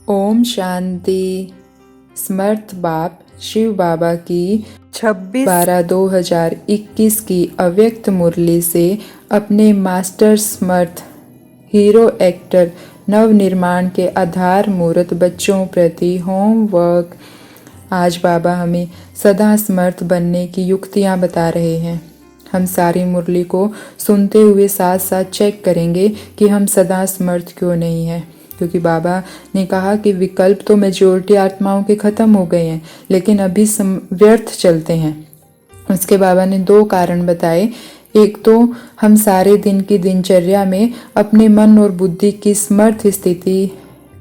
ओम शांति। समर्थ बाप शिव बाबा की 26/12/2021 की अव्यक्त मुरली से अपने मास्टर समर्थ हीरो एक्टर नवनिर्माण के आधार मूर्त बच्चों प्रति होमवर्क। आज बाबा हमें सदा समर्थ बनने की युक्तियाँ बता रहे हैं। हम सारी मुरली को सुनते हुए साथ साथ चेक करेंगे कि हम सदा समर्थ क्यों नहीं हैं, क्योंकि बाबा ने कहा कि विकल्प तो मेजोरिटी आत्माओं के ख़त्म हो गए हैं, लेकिन अभी व्यर्थ चलते हैं। उसके बाबा ने 2 कारण बताए। एक तो हम सारे दिन की दिनचर्या में अपने मन और बुद्धि की समर्थ स्थिति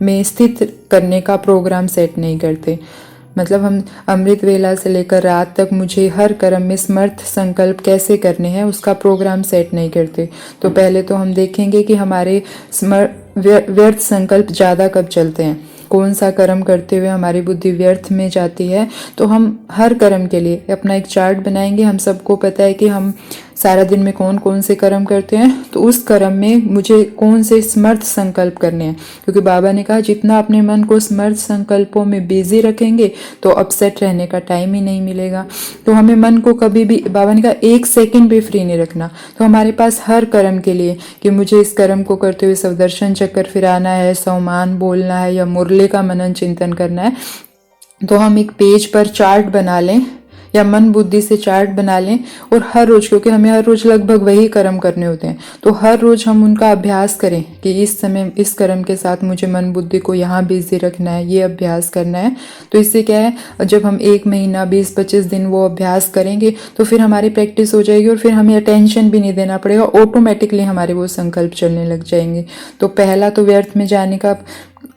में स्थित करने का प्रोग्राम सेट नहीं करते। मतलब हम अमृत वेला से लेकर रात तक मुझे हर कर्म में समर्थ संकल्प कैसे करने हैं उसका प्रोग्राम सेट नहीं करते। तो पहले तो हम देखेंगे कि हमारे व्यर्थ संकल्प ज़्यादा कब चलते हैं, कौन सा कर्म करते हुए हमारी बुद्धि व्यर्थ में जाती है। तो हम हर कर्म के लिए अपना एक चार्ट बनाएंगे। हम सबको पता है कि हम सारा दिन में कौन कौन से कर्म करते हैं, तो उस कर्म में मुझे कौन से समर्थ संकल्प करने हैं, क्योंकि बाबा ने कहा जितना अपने मन को समर्थ संकल्पों में बिजी रखेंगे तो अपसेट रहने का टाइम ही नहीं मिलेगा। तो हमें मन को कभी भी, बाबा ने कहा 1 सेकंड भी फ्री नहीं रखना। तो हमारे पास हर कर्म के लिए कि मुझे इस कर्म को करते हुए सुदर्शन चक्कर फिराना है, सौमान बोलना है या मुरली का मनन चिंतन करना है, तो हम एक पेज पर चार्ट बना लें या मन बुद्धि से चार्ट बना लें और हर रोज, क्योंकि हमें हर रोज लगभग वही कर्म करने होते हैं, तो हर रोज हम उनका अभ्यास करें कि इस समय इस कर्म के साथ मुझे मन बुद्धि को यहाँ बिजी रखना है, ये अभ्यास करना है। तो इससे क्या है, जब हम 1 महीना 20-25 दिन वो अभ्यास करेंगे तो फिर हमारी प्रैक्टिस हो जाएगी और फिर हमें अटेंशन भी नहीं देना पड़ेगा, ऑटोमेटिकली हमारे वो संकल्प चलने लग जाएंगे। तो पहला तो व्यर्थ में जाने का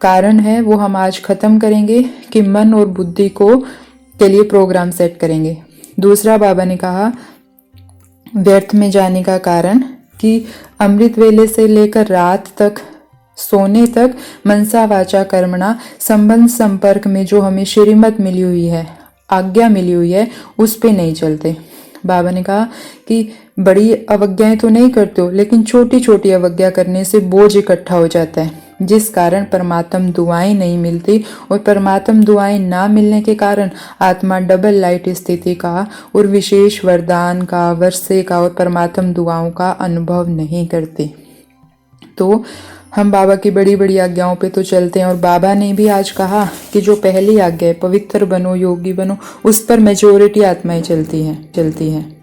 कारण है वो हम आज खत्म करेंगे कि मन और बुद्धि को के लिए प्रोग्राम सेट करेंगे। दूसरा बाबा ने कहा व्यर्थ में जाने का कारण कि अमृत वेले से लेकर रात तक सोने तक मनसा वाचा कर्मणा संबंध संपर्क में जो हमें श्रीमत मिली हुई है, आज्ञा मिली हुई है, उस पे नहीं चलते। बाबा ने कहा कि बड़ी अवज्ञाएं तो नहीं करते हो, लेकिन छोटी छोटी अवज्ञा करने से बोझ इकट्ठा हो जाता है, जिस कारण परमात्म दुआएं नहीं मिलती, और परमात्म दुआएं ना मिलने के कारण आत्मा डबल लाइट स्थिति का और विशेष वरदान का, वर्षे का और परमात्म दुआओं का अनुभव नहीं करती। तो हम बाबा की बड़ी बड़ी आज्ञाओं पे तो चलते हैं, और बाबा ने भी आज कहा कि जो पहली आज्ञा है पवित्र बनो, योगी बनो, उस पर मेजोरिटी आत्माएं चलती हैं।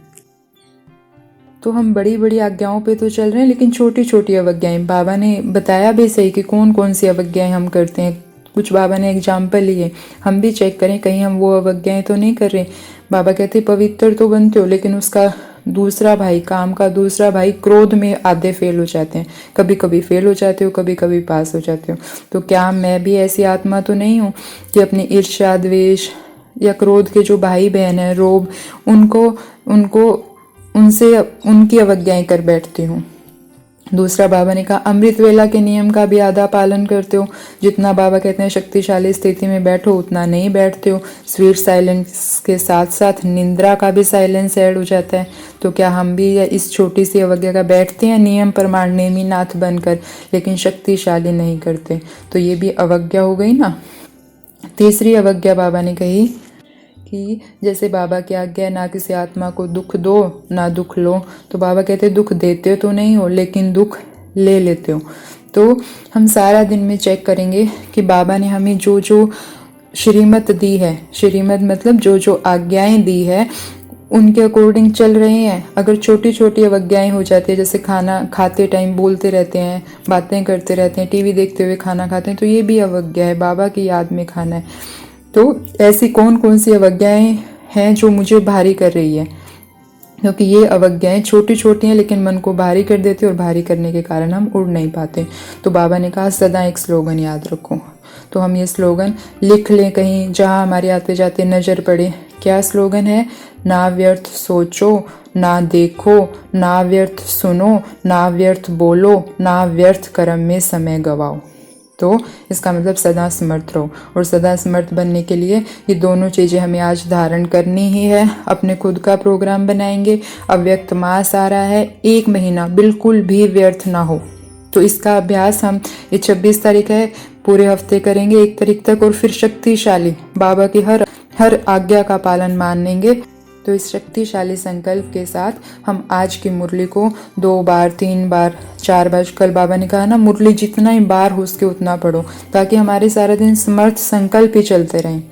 तो हम बड़ी बड़ी आज्ञाओं पे तो चल रहे हैं, लेकिन छोटी छोटी अवज्ञाएं, बाबा ने बताया भी सही कि कौन कौन सी अवज्ञाएं हम करते हैं। कुछ बाबा ने एग्जाम्पल लिए, हम भी चेक करें कहीं हम वो अवज्ञाएं तो नहीं कर रहे। बाबा कहते पवित्र तो बनते हो, लेकिन उसका दूसरा भाई, काम का दूसरा भाई क्रोध में आधे फेल हो जाते हैं। कभी कभी फेल हो जाते हो, कभी कभी पास हो जाते हो। तो क्या मैं भी ऐसी आत्मा तो नहीं हूँ कि अपनी ईर्ष्या, द्वेष या क्रोध के जो भाई बहन है, रोब, उनसे उनकी अवज्ञाएं कर बैठती हूँ। दूसरा बाबा ने कहा अमृत वेला के नियम का भी आधा पालन करते हो। जितना बाबा कहते हैं शक्तिशाली स्थिति में बैठो उतना नहीं बैठते हो। स्वीट साइलेंस के साथ साथ निंद्रा का भी साइलेंस ऐड हो जाता है। तो क्या हम भी इस छोटी सी अवज्ञा का बैठते हैं नियम प्रमाण नेमी नाथ बनकर, लेकिन शक्तिशाली नहीं करते? तो ये भी अवज्ञा हो गई ना। तीसरी अवज्ञा बाबा ने कही कि जैसे बाबा की आज्ञा है ना किसी आत्मा को दुख दो ना दुख लो। तो बाबा कहते दुख देते तो नहीं हो, लेकिन दुख ले लेते हो। तो हम सारा दिन में चेक करेंगे कि बाबा ने हमें जो जो श्रीमत दी है, श्रीमत मतलब जो जो आज्ञाएं दी है उनके अकॉर्डिंग चल रहे हैं। अगर छोटी छोटी अवज्ञाएं हो जाती है, जैसे खाना खाते टाइम बोलते रहते हैं, बातें करते रहते हैं, टीवी देखते हुए खाना खाते हैं, तो ये भी अवज्ञा है, बाबा की याद में खाना है। तो ऐसी कौन कौन सी अवज्ञाएं हैं जो मुझे भारी कर रही है, क्योंकि ये अवज्ञाएं छोटी छोटी हैं लेकिन मन को भारी कर देती और भारी करने के कारण हम उड़ नहीं पाते। तो बाबा ने कहा सदा एक स्लोगन याद रखो। तो हम ये स्लोगन लिख लें कहीं जहाँ हमारे आते जाते नजर पड़े। क्या स्लोगन है? ना व्यर्थ सोचो, ना देखो, ना व्यर्थ सुनो, ना व्यर्थ बोलो, ना व्यर्थ कर्म में समय गवाओ। तो इसका मतलब सदा समर्थ रहो, और सदा समर्थ बनने के लिए ये दोनों चीज़ें हमें आज धारण करनी ही है। अपने खुद का प्रोग्राम बनाएंगे। अव्यक्त मास आ रहा है, 1 महीना बिल्कुल भी व्यर्थ ना हो। तो इसका अभ्यास हम ये 26 तारीख है पूरे हफ्ते करेंगे 1 तारीख तक, और फिर शक्तिशाली बाबा की हर आज्ञा का पालन मानेंगे। तो इस शक्तिशाली संकल्प के साथ हम आज की मुरली को 2 बार, 3 बार, 4 बार, कल बाबा ने कहा ना मुरली जितना ही बार हो उसके उतना पढ़ो, ताकि हमारे सारा दिन समर्थ संकल्प ही चलते रहें।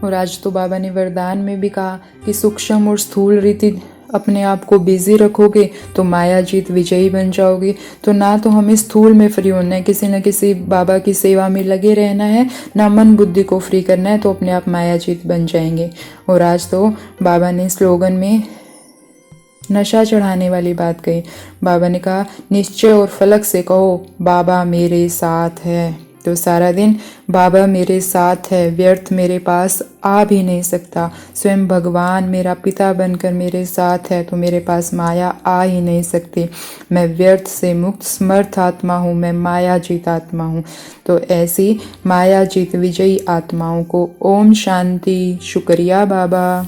और आज तो बाबा ने वरदान में भी कहा कि सूक्ष्म और स्थूल रीति अपने आप को बिजी रखोगे तो माया जीत विजयी बन जाओगे। तो ना तो हमें स्थूल में फ्री होना है, किसी न किसी बाबा की सेवा में लगे रहना है, ना मन बुद्धि को फ्री करना है, तो अपने आप माया जीत बन जाएंगे। और आज तो बाबा ने स्लोगन में नशा चढ़ाने वाली बात कही। बाबा ने कहा निश्चय और फलक से कहो बाबा मेरे साथ है। तो सारा दिन बाबा मेरे साथ है, व्यर्थ मेरे पास आ भी नहीं सकता। स्वयं भगवान मेरा पिता बनकर मेरे साथ है तो मेरे पास माया आ ही नहीं सकती। मैं व्यर्थ से मुक्त समर्थ आत्मा हूँ, मैं माया जीत आत्मा हूँ। तो ऐसी माया जीत विजयी आत्माओं को ओम शांति। शुक्रिया बाबा।